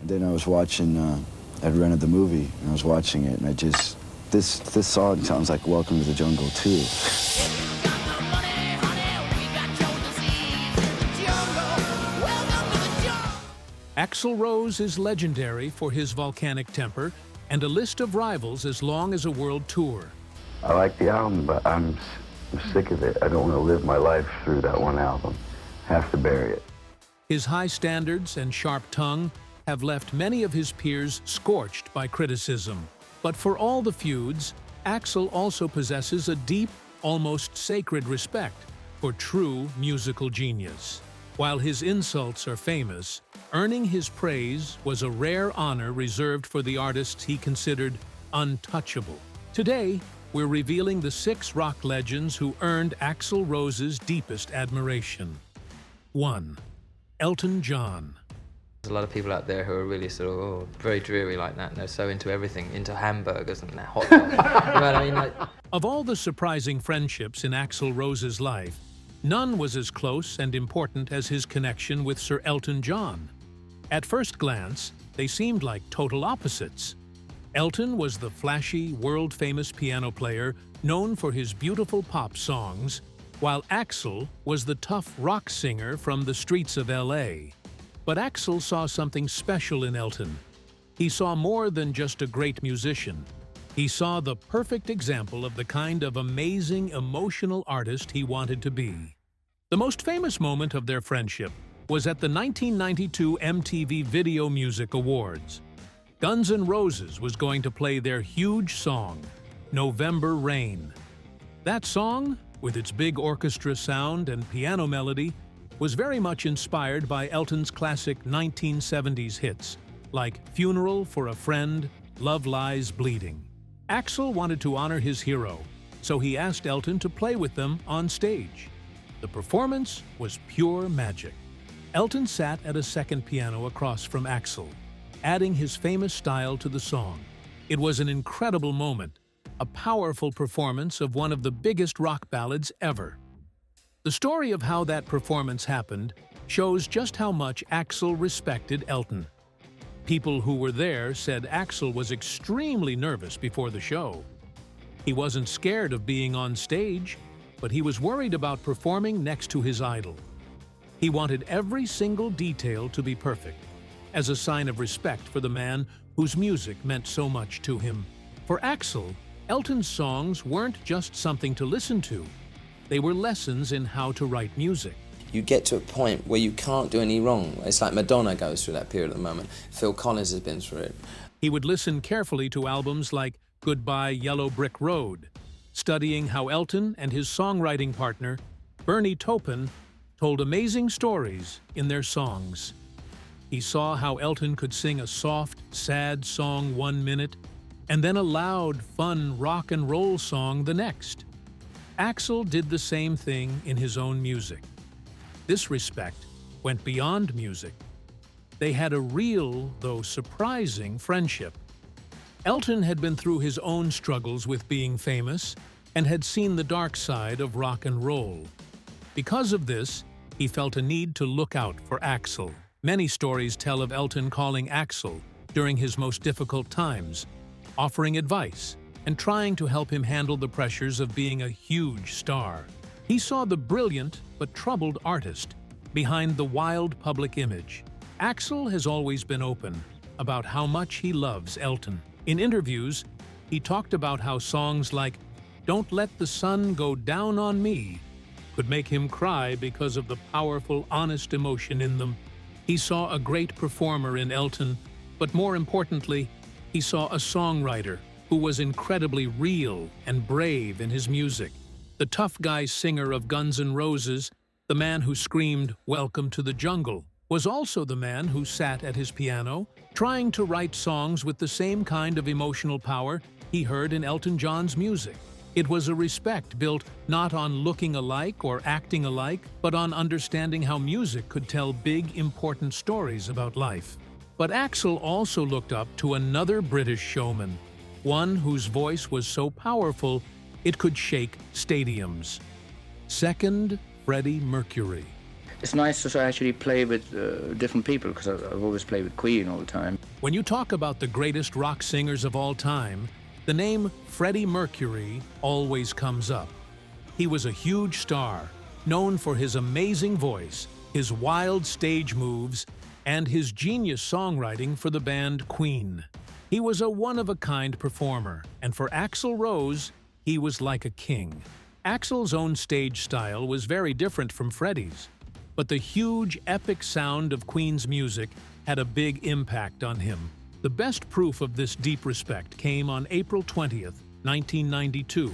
And then I was watching, I'd rented the movie, and I was watching it, and I just, this song sounds like Welcome to the Jungle, too. Axl Rose is legendary for his volcanic temper and a list of rivals as long as a world tour. I like the album, but I'm sick of it. I don't want to live my life through that one album. Have to bury it. His high standards and sharp tongue have left many of his peers scorched by criticism. But for all the feuds, Axl also possesses a deep, almost sacred respect for true musical genius. While his insults are famous, earning his praise was a rare honor reserved for the artists he considered untouchable. Today, we're revealing the 6 rock legends who earned Axl Rose's deepest admiration. 1. Elton John. There's a lot of people out there who are really sort of very dreary like that, and they're so into everything, into hamburgers and hot dogs. You know what I mean? Like... Of all the surprising friendships in Axl Rose's life, none was as close and important as his connection with Sir Elton John. At first glance, they seemed like total opposites. Elton was the flashy, world-famous piano player known for his beautiful pop songs, while Axl was the tough rock singer from the streets of LA. But Axl saw something special in Elton. He saw more than just a great musician. He saw the perfect example of the kind of amazing, emotional artist he wanted to be. The most famous moment of their friendship was at the 1992 MTV Video Music Awards. Guns N' Roses was going to play their huge song, November Rain. That song, with its big orchestra sound and piano melody, was very much inspired by Elton's classic 1970s hits, like Funeral for a Friend, Love Lies Bleeding. Axl wanted to honor his hero, so he asked Elton to play with them on stage. The performance was pure magic. Elton sat at a second piano across from Axl, adding his famous style to the song. It was an incredible moment, a powerful performance of one of the biggest rock ballads ever. The story of how that performance happened shows just how much Axl respected Elton. People who were there said Axl was extremely nervous before the show. He wasn't scared of being on stage, but he was worried about performing next to his idol. He wanted every single detail to be perfect, as a sign of respect for the man whose music meant so much to him. For Axl, Elton's songs weren't just something to listen to. They were lessons in how to write music. You get to a point where you can't do any wrong. It's like Madonna goes through that period at the moment. Phil Collins has been through it. He would listen carefully to albums like Goodbye Yellow Brick Road, studying how Elton and his songwriting partner, Bernie Taupin, told amazing stories in their songs. He saw how Elton could sing a soft, sad song 1 minute, and then a loud, fun rock and roll song the next. Axl did the same thing in his own music. This respect went beyond music. They had a real, though surprising, friendship. Elton had been through his own struggles with being famous and had seen the dark side of rock and roll. Because of this, he felt a need to look out for Axl. Many stories tell of Elton calling Axl during his most difficult times, offering advice and trying to help him handle the pressures of being a huge star. He saw the brilliant but troubled artist behind the wild public image. Axl has always been open about how much he loves Elton. In interviews, he talked about how songs like Don't Let the Sun Go Down on Me could make him cry because of the powerful, honest emotion in them. He saw a great performer in Elton, but more importantly, he saw a songwriter who was incredibly real and brave in his music. The tough guy singer of Guns N' Roses, the man who screamed, "Welcome to the Jungle," was also the man who sat at his piano, trying to write songs with the same kind of emotional power he heard in Elton John's music. It was a respect built not on looking alike or acting alike, but on understanding how music could tell big, important stories about life. But Axl also looked up to another British showman, one whose voice was so powerful it could shake stadiums. Second, Freddy Mercury. It's nice to actually play with different people, because I've always played with Queen all the time. When you talk about the greatest rock singers of all time, the name Freddie Mercury always comes up. He was a huge star, known for his amazing voice, his wild stage moves, and his genius songwriting for the band Queen. He was a one-of-a-kind performer, and for Axl Rose, he was like a king. Axl's own stage style was very different from Freddie's, but the huge, epic sound of Queen's music had a big impact on him. The best proof of this deep respect came on April 20th, 1992,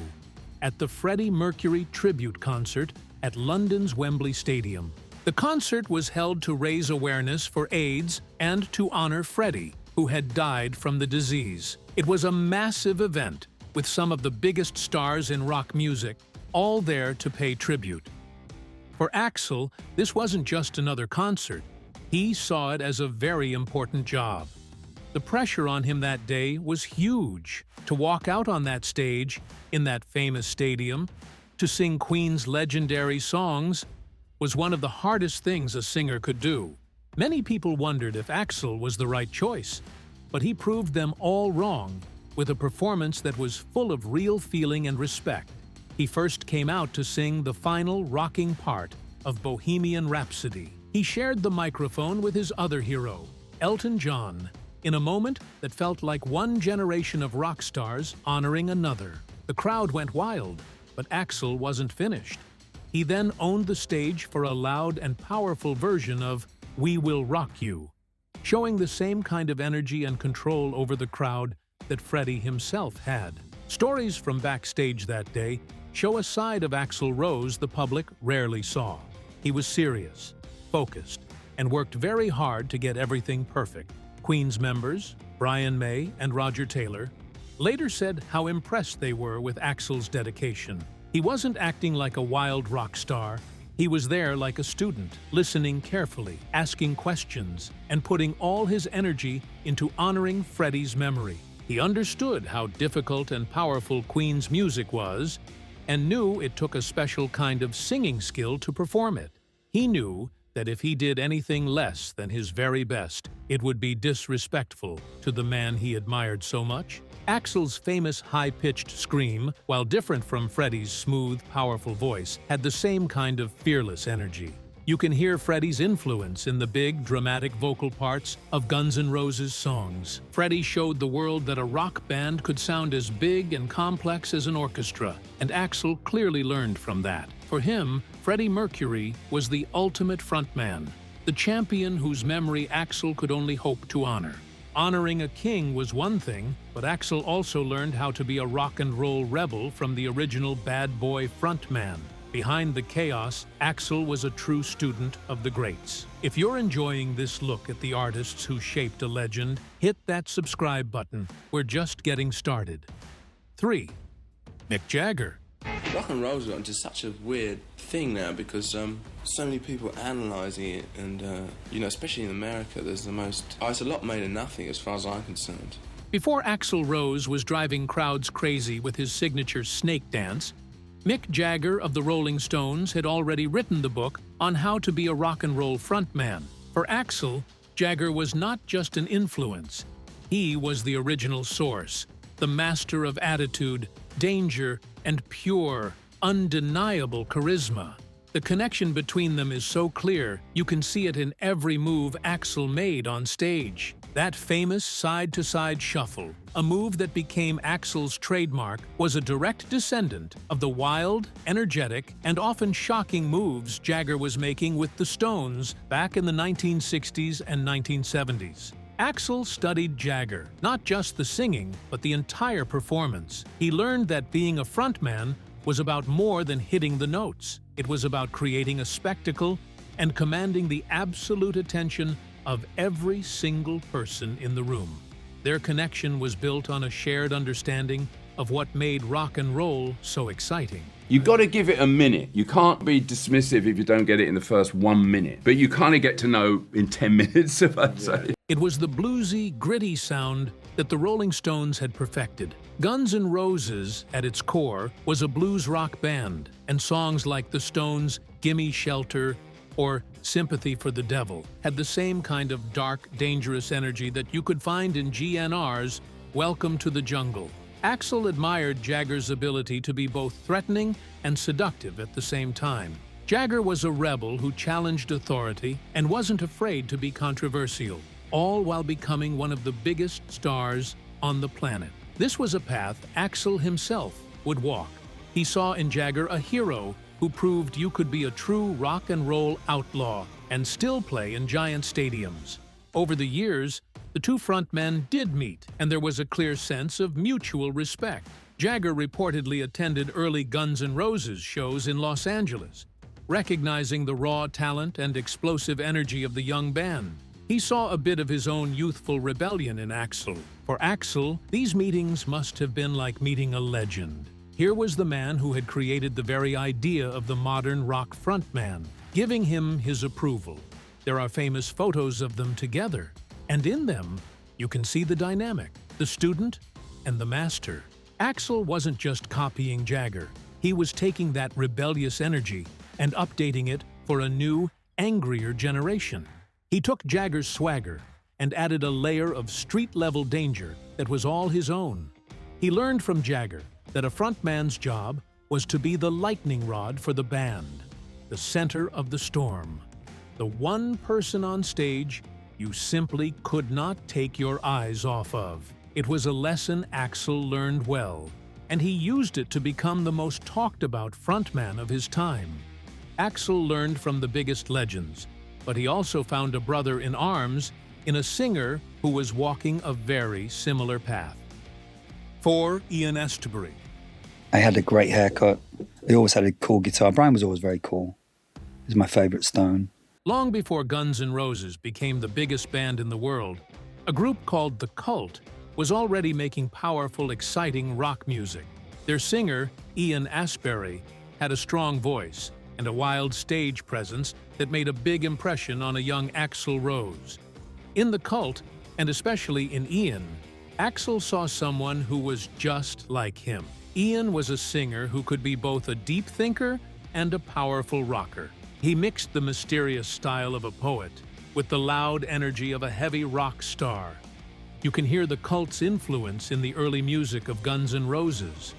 at the Freddie Mercury tribute concert at London's Wembley Stadium. The concert was held to raise awareness for AIDS and to honor Freddie, who had died from the disease. It was a massive event, with some of the biggest stars in rock music all there to pay tribute. For Axl, this wasn't just another concert. He saw it as a very important job. The pressure on him that day was huge. To walk out on that stage, in that famous stadium, to sing Queen's legendary songs, was one of the hardest things a singer could do. Many people wondered if Axl was the right choice, but he proved them all wrong with a performance that was full of real feeling and respect. He first came out to sing the final rocking part of Bohemian Rhapsody. He shared the microphone with his other hero, Elton John, in a moment that felt like one generation of rock stars honoring another. The crowd went wild, but Axl wasn't finished. He then owned the stage for a loud and powerful version of "We Will Rock You," showing the same kind of energy and control over the crowd that Freddie himself had. Stories from backstage that day show a side of Axl Rose the public rarely saw. He was serious, focused, and worked very hard to get everything perfect. Queen's members, Brian May and Roger Taylor, later said how impressed they were with Axl's dedication. He wasn't acting like a wild rock star. He was there like a student, listening carefully, asking questions, and putting all his energy into honoring Freddie's memory. He understood how difficult and powerful Queen's music was, and knew it took a special kind of singing skill to perform it. He knew that if he did anything less than his very best, it would be disrespectful to the man he admired so much. Axl's famous high-pitched scream, while different from Freddie's smooth, powerful voice, had the same kind of fearless energy. You can hear Freddie's influence in the big, dramatic vocal parts of Guns N' Roses songs. Freddie showed the world that a rock band could sound as big and complex as an orchestra, and Axl clearly learned from that. For him, Freddie Mercury was the ultimate frontman, the champion whose memory Axl could only hope to honor. Honoring a king was one thing, but Axl also learned how to be a rock and roll rebel from the original bad boy frontman. Behind the chaos, Axl was a true student of the greats. If you're enjoying this look at the artists who shaped a legend, hit that subscribe button. We're just getting started. 3. Mick Jagger. Rock and roll's got into such a weird thing now because so many people analysing it, and especially in America, there's the most. It's a lot made of nothing as far as I'm concerned. Before Axl Rose was driving crowds crazy with his signature snake dance, Mick Jagger of the Rolling Stones had already written the book on how to be a rock and roll frontman. For Axl, Jagger was not just an influence. He was the original source, the master of attitude, danger, and pure, undeniable charisma. The connection between them is so clear, you can see it in every move Axl made on stage. That famous side-to-side shuffle, a move that became Axl's trademark, was a direct descendant of the wild, energetic, and often shocking moves Jagger was making with the Stones back in the 1960s and 1970s. Axl studied Jagger, not just the singing, but the entire performance. He learned that being a frontman was about more than hitting the notes. It was about creating a spectacle and commanding the absolute attention of every single person in the room. Their connection was built on a shared understanding of what made rock and roll so exciting. You got to give it a minute. You can't be dismissive if you don't get it in the first 1 minute. But you kind of get to know in 10 minutes, if I'd say. It was the bluesy, gritty sound that the Rolling Stones had perfected. Guns N' Roses, at its core, was a blues rock band, and songs like the Stones' "Gimme Shelter," or Sympathy for the Devil, had the same kind of dark, dangerous energy that you could find in GNR's Welcome to the Jungle. Axl admired Jagger's ability to be both threatening and seductive at the same time. Jagger was a rebel who challenged authority and wasn't afraid to be controversial, all while becoming one of the biggest stars on the planet. This was a path Axl himself would walk. He saw in Jagger a hero who proved you could be a true rock and roll outlaw and still play in giant stadiums. Over the years, the two frontmen did meet, and there was a clear sense of mutual respect. Jagger reportedly attended early Guns N' Roses shows in Los Angeles, recognizing the raw talent and explosive energy of the young band. He saw a bit of his own youthful rebellion in Axl. For Axl, these meetings must have been like meeting a legend. Here was the man who had created the very idea of the modern rock frontman, giving him his approval. There are famous photos of them together, and in them, you can see the dynamic, the student and the master. Axl wasn't just copying Jagger. He was taking that rebellious energy and updating it for a new, angrier generation. He took Jagger's swagger and added a layer of street-level danger that was all his own. He learned from Jagger that a frontman's job was to be the lightning rod for the band, the center of the storm, the one person on stage you simply could not take your eyes off of. It was a lesson Axl learned well, and he used it to become the most talked-about frontman of his time. Axl learned from the biggest legends, but he also found a brother in arms in a singer who was walking a very similar path. 4. Ian Astbury. I had a great haircut. He always had a cool guitar. Brian was always very cool. He's my favorite Stone. Long before Guns N' Roses became the biggest band in the world, a group called The Cult was already making powerful, exciting rock music. Their singer, Ian Astbury, had a strong voice and a wild stage presence that made a big impression on a young Axl Rose. In The Cult, and especially in Ian, Axl saw someone who was just like him. Ian was a singer who could be both a deep thinker and a powerful rocker. He mixed the mysterious style of a poet with the loud energy of a heavy rock star. You can hear the Cult's influence in the early music of Guns N' Roses.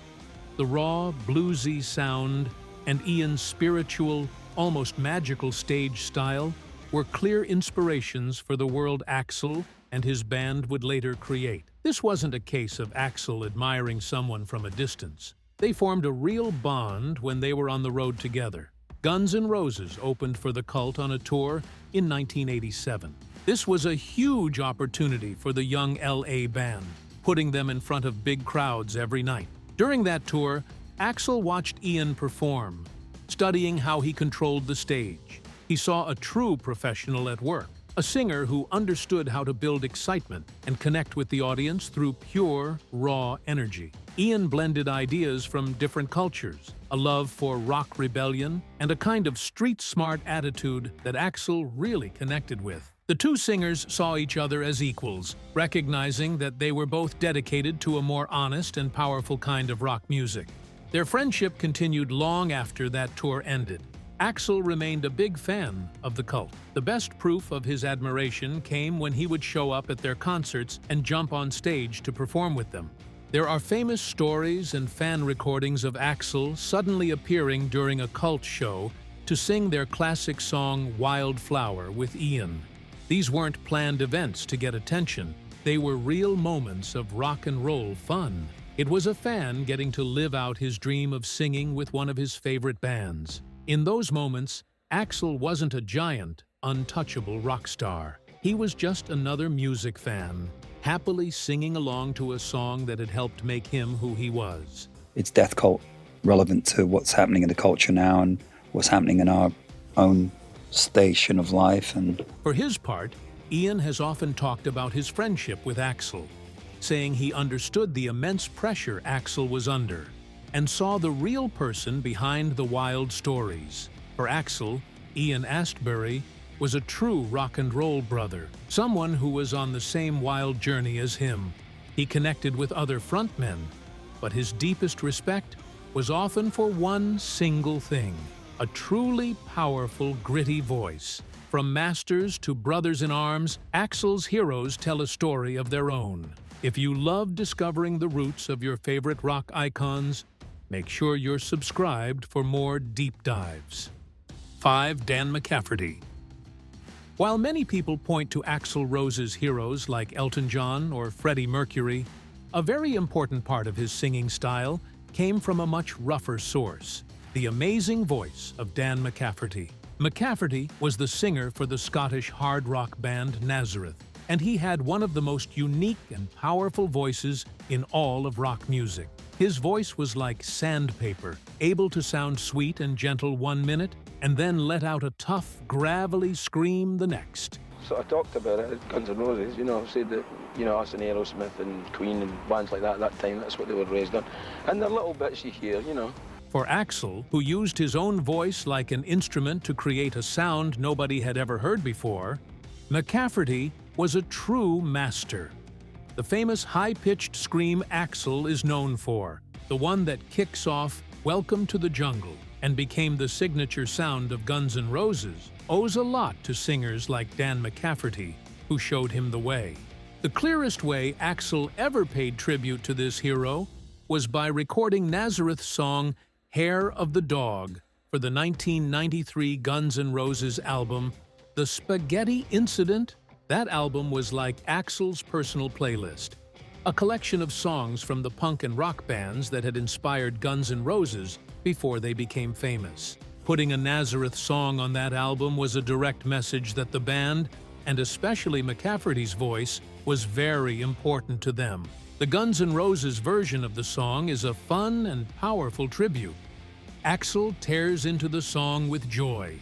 The raw, bluesy sound and Ian's spiritual, almost magical stage style were clear inspirations for the world Axl and his band would later create. This wasn't a case of Axl admiring someone from a distance. They formed a real bond when they were on the road together. Guns N' Roses opened for The Cult on a tour in 1987. This was a huge opportunity for the young LA band, putting them in front of big crowds every night. During that tour, Axl watched Ian perform, studying how he controlled the stage. He saw a true professional at work, a singer who understood how to build excitement and connect with the audience through pure, raw energy. Ian blended ideas from different cultures, a love for rock rebellion, and a kind of street-smart attitude that Axl really connected with. The two singers saw each other as equals, recognizing that they were both dedicated to a more honest and powerful kind of rock music. Their friendship continued long after that tour ended. Axl remained a big fan of The Cult. The best proof of his admiration came when he would show up at their concerts and jump on stage to perform with them. There are famous stories and fan recordings of Axl suddenly appearing during a Cult show to sing their classic song Wildflower with Ian. These weren't planned events to get attention. They were real moments of rock and roll fun. It was a fan getting to live out his dream of singing with one of his favorite bands. In those moments, Axl wasn't a giant, untouchable rock star. He was just another music fan, happily singing along to a song that had helped make him who he was. It's death cult, relevant to what's happening in the culture now and what's happening in our own station of life. And for his part, Ian has often talked about his friendship with Axl, saying he understood the immense pressure Axl was under and saw the real person behind the wild stories. For Axl, Ian Astbury was a true rock and roll brother, someone who was on the same wild journey as him. He connected with other frontmen, but his deepest respect was often for one single thing: a truly powerful, gritty voice. From masters to brothers in arms, Axl's heroes tell a story of their own. If you love discovering the roots of your favorite rock icons, make sure you're subscribed for more deep dives. 5. Dan McCafferty. While many people point to Axl Rose's heroes like Elton John or Freddie Mercury, a very important part of his singing style came from a much rougher source: the amazing voice of Dan McCafferty. McCafferty was the singer for the Scottish hard rock band Nazareth, and he had one of the most unique and powerful voices in all of rock music. His voice was like sandpaper, able to sound sweet and gentle one minute, and then let out a tough, gravelly scream the next. Sort of talked about it at Guns N' Roses, said that, us and Aerosmith and Queen and bands like that at that time, that's what they were raised on. And the little bits you hear, For Axl, who used his own voice like an instrument to create a sound nobody had ever heard before, McCafferty was a true master. The famous high-pitched scream Axl is known for, the one that kicks off "Welcome to the Jungle" and became the signature sound of Guns N' Roses, owes a lot to singers like Dan McCafferty, who showed him the way. The clearest way Axl ever paid tribute to this hero was by recording Nazareth's song "Hair of the Dog" for the 1993 Guns N' Roses album, The Spaghetti Incident. That album was like Axl's personal playlist, a collection of songs from the punk and rock bands that had inspired Guns N' Roses before they became famous. Putting a Nazareth song on that album was a direct message that the band, and especially McCafferty's voice, was very important to them. The Guns N' Roses version of the song is a fun and powerful tribute. Axl tears into the song with joy,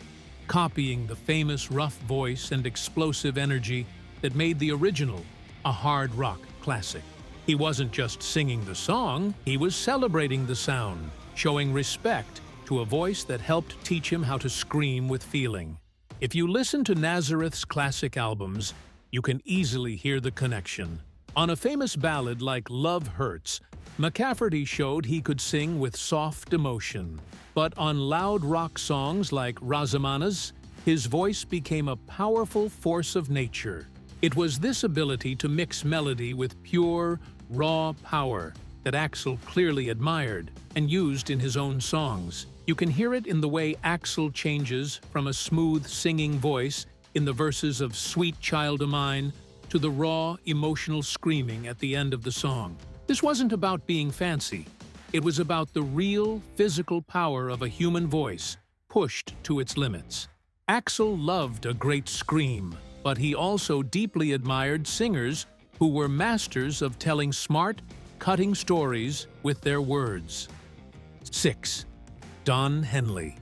copying the famous rough voice and explosive energy that made the original a hard rock classic. He wasn't just singing the song, he was celebrating the sound, showing respect to a voice that helped teach him how to scream with feeling. If you listen to Nazareth's classic albums, you can easily hear the connection. On a famous ballad like Love Hurts, McCafferty showed he could sing with soft emotion. But on loud rock songs like Razamanas, his voice became a powerful force of nature. It was this ability to mix melody with pure, raw power that Axl clearly admired and used in his own songs. You can hear it in the way Axl changes from a smooth singing voice in the verses of Sweet Child O' Mine to the raw, emotional screaming at the end of the song. This wasn't about being fancy. It was about the real, physical power of a human voice, pushed to its limits. Axl loved a great scream, but he also deeply admired singers who were masters of telling smart, cutting stories with their words. 6. Don Henley.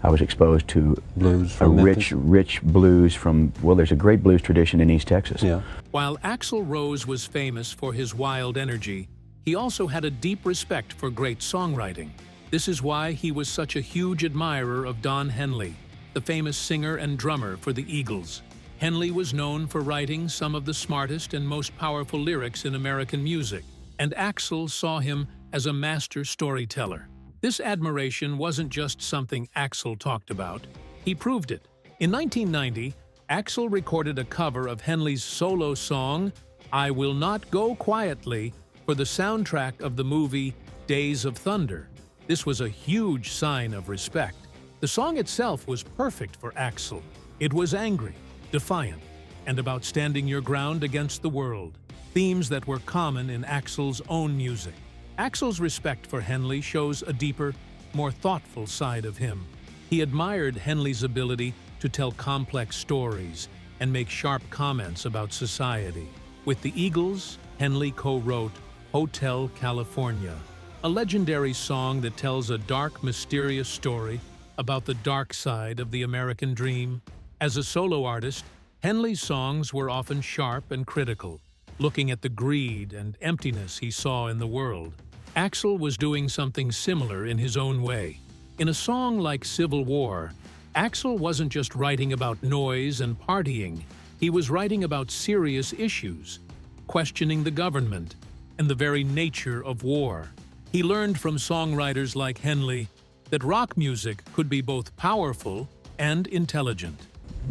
I was exposed to blues a from rich blues from, well, there's a great blues tradition in East Texas. Yeah. While Axl Rose was famous for his wild energy, he also had a deep respect for great songwriting. This is why he was such a huge admirer of Don Henley, the famous singer and drummer for the Eagles. Henley was known for writing some of the smartest and most powerful lyrics in American music, and Axl saw him as a master storyteller. This admiration wasn't just something Axl talked about, he proved it. In 1990, Axl recorded a cover of Henley's solo song, I Will Not Go Quietly, for the soundtrack of the movie Days of Thunder. This was a huge sign of respect. The song itself was perfect for Axl. It was angry, defiant, and about standing your ground against the world, themes that were common in Axl's own music. Axl's respect for Henley shows a deeper, more thoughtful side of him. He admired Henley's ability to tell complex stories and make sharp comments about society. With the Eagles, Henley co-wrote Hotel California, a legendary song that tells a dark, mysterious story about the dark side of the American dream. As a solo artist, Henley's songs were often sharp and critical, looking at the greed and emptiness he saw in the world. Axl was doing something similar in his own way. In a song like Civil War, Axl wasn't just writing about noise and partying, he was writing about serious issues, questioning the government and the very nature of war. He learned from songwriters like Henley, that rock music could be both powerful and intelligent.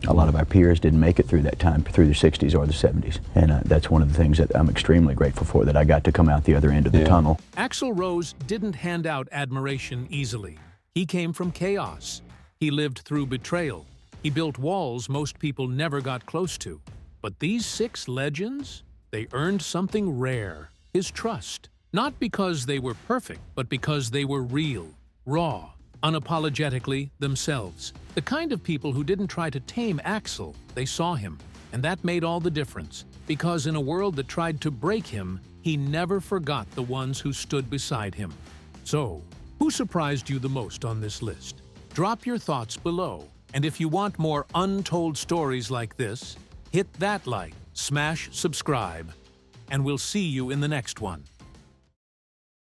A lot of our peers didn't make it through that time, through the 60s or the 70s. And that's one of the things that I'm extremely grateful for, that I got to come out the other end of the tunnel. Axl Rose didn't hand out admiration easily. He came from chaos. He lived through betrayal. He built walls most people never got close to. But these 6 legends, they earned something rare, his trust. Not because they were perfect, but because they were real, raw, unapologetically themselves. The kind of people who didn't try to tame Axl, they saw him. And that made all the difference, because in a world that tried to break him, he never forgot the ones who stood beside him. So, who surprised you the most on this list? Drop your thoughts below. And if you want more untold stories like this, hit that like, smash subscribe, and we'll see you in the next one.